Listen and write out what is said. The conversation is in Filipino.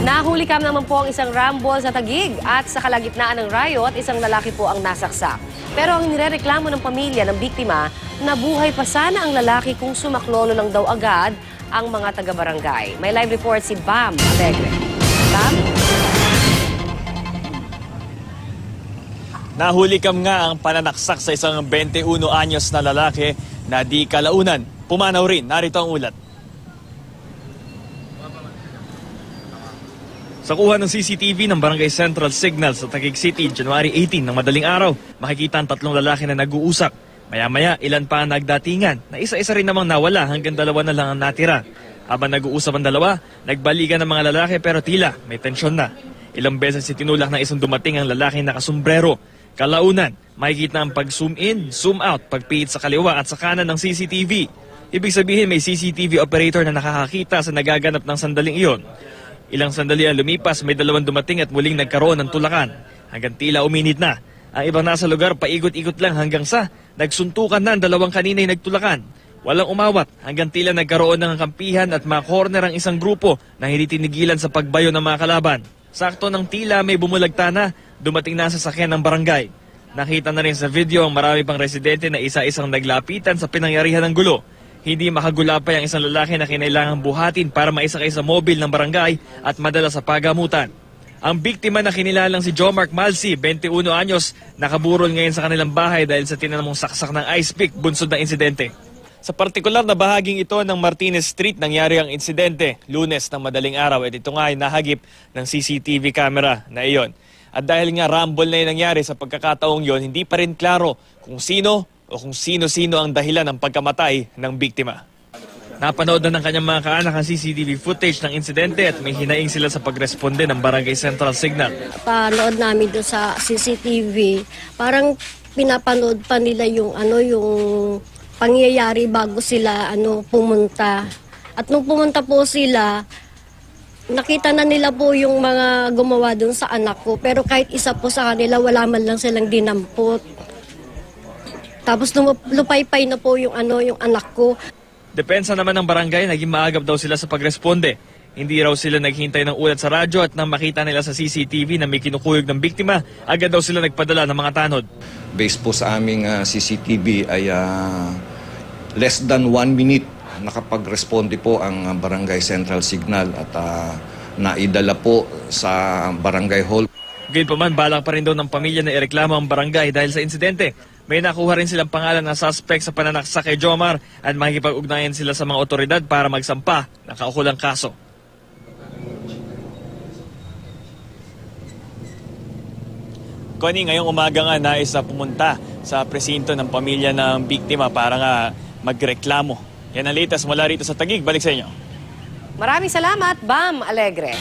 Nahuli kam naman po ang isang rambol sa Taguig at sa kalagitnaan ng riot, isang lalaki po ang nasaksak. Pero ang nirereklamo ng pamilya ng biktima, nabuhay pa sana ang lalaki kung sumaklolo lang daw agad ang mga taga-barangay. May live report si Bam Alegre. Bam? Nahuli kam nga ang pananaksak sa isang 21 anyos na lalaki na di kalaunan. Pumanaw rin, narito ang ulat. Sa kuha ng CCTV ng Barangay Central Signal sa Taguig City, January 18 ng madaling araw, makikita ang tatlong lalaki na nag-uusap. Maya-maya, ilan pa ang nagdatingan na isa-isa rin namang nawala hanggang dalawa na lang ang natira. Habang nag-uusap ang dalawa, nagbalikan ng mga lalaki pero tila may tensyon na. Ilang beses tinulak ng isang dumating ang lalaki nakasombrero. Kalaunan, makikita ang pag-zoom in, zoom out, pagpihit sa kaliwa at sa kanan ng CCTV. Ibig sabihin may CCTV operator na nakakakita sa nagaganap ng sandaling iyon. Ilang sandali ang lumipas, may dalawang dumating at muling nagkaroon ng tulakan. Hanggang tila uminit na. Ang ibang nasa lugar paikot-ikot lang hanggang sa nagsuntukan na ang dalawang kanina'y nagtulakan. Walang umawat hanggang tila nagkaroon ng kampihan at ma-corner ang isang grupo na hindi tinigilan sa pagbayo ng mga kalaban. Sakto ng tila may bumulagta na, dumating na sa sakyan ng barangay. Nakita na rin sa video ang marami pang residente na isa-isang naglapitan sa pinangyarihan ng gulo. Hindi makagulapay ang isang lalaki na kinailangang buhatin para maisakay sa mobil ng barangay at madala sa pagamutan. Ang biktima na kinilalang si Jomark Malsi, 21 anyos, nakaburol ngayon sa kanilang bahay dahil sa tinanamong saksak ng ice pick bunsod ng insidente. Sa partikular na bahaging ito ng Martinez Street nangyari ang insidente, Lunes ng madaling araw at ito nga ay nahagip ng CCTV camera na iyon. At dahil nga rumble na yung nangyari sa pagkakataong yon, hindi pa rin klaro kung sino o kung sino-sino ang dahilan ng pagkamatay ng biktima. Napanood na ng kanyang mga kaanak ang CCTV footage ng insidente at may hinaing sila sa pagresponde ng Barangay Central Signal. Panood namin doon sa CCTV, parang pinapanood pa nila yung pangyayari bago sila pumunta. At nung pumunta po sila, nakita na nila po yung mga gumawa doon sa anak ko. Pero kahit isa po sa kanila, wala man lang silang dinampot. Tapos lupaypay na po yung anak ko. Depensa naman ng barangay, naging maagap daw sila sa pagresponde. Hindi raw sila naghintay ng ulat sa radyo at nang makita nila sa CCTV na may kinukuyog ng biktima, agad daw sila nagpadala ng mga tanod. Based po sa aming CCTV ay less than 1 minute nakapag-responde po ang Barangay Central Signal at naidala po sa Barangay Hall. Gayunpaman, balak pa rin daw ng pamilya na ireklamo ang barangay dahil sa insidente. May nakuha rin silang pangalan ng suspect sa pananaksak kay Jomar at makikipag-ugnayan sila sa mga otoridad para magsampa ng kaukulang kaso. Connie, ngayong umaga nga nais na pumunta sa presinto ng pamilya ng biktima para nga magreklamo. Yan ang latest mula rito sa Taguig. Balik sa inyo. Maraming salamat, Bam Alegre.